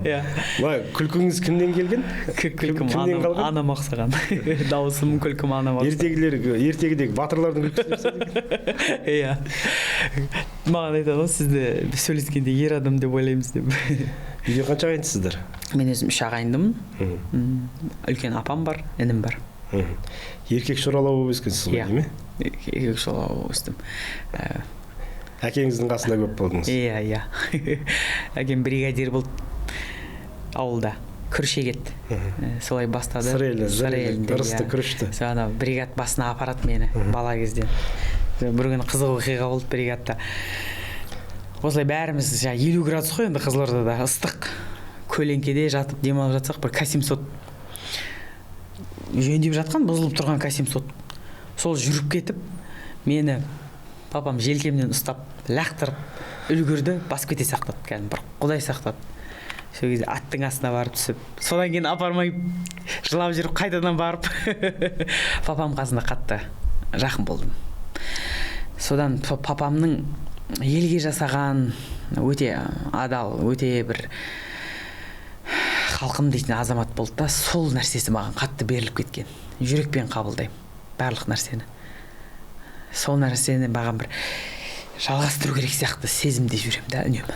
Иә. Былай, күлкіңіз кімден келген? Күлкім анам ақсаған. Дауысым күлкім анам ақсаған. Ертегідегі батырлардың күлкісі деп. Иә. Маған айтады ғой, сізді сөйлескенде ер адам деп ойлаймыз деп. Үйде қанша ағайындысыздар? Мен өзім 3 ағайындымын. Үлкен апам бар, інім бар. Еркек шоралау болып өскенсіз ғой, дейме? Еркек шоралау болып өстім. Әкеңіздің қасында көп болдыңыз. Иә. Әкем бригадир болды ауылда. Күріш егеді. Солай бастады. Сыр елінде. Ырысты күрішті. Ана бригад басына апарады мені бала кезден. Бір күні қызық оқиға болды бригадта. Осылай бәріміз 50 градус қой енді Қызылордада, ыстық. Көлеңкеде жатып демалып жатсақ, бір К700 жөндеп жатқан, бұзылып тұрған К700. Сол жүріп кетіп, мені папам желкемнен ұстап, лақтырып, үлгірді, басып кете сақтады. Кәдімгі бір құдай сақтады. Сол кезде аттың астына барып түсіп, содан кейін апармай жылап жүріп, қайтадан барып, папам қасында қатты жақын болдым. Содан папамның елге жасаған өте адал, өте бір халқым дейтін азамат болды да, сол нәрсесі маған қатты беріліп кеткен. Жүрекпен қабылдаймын барлық нәрсені. Сол нәрсені маған бір жалғастыру керек сияқты сезімде жүремін да үнемі.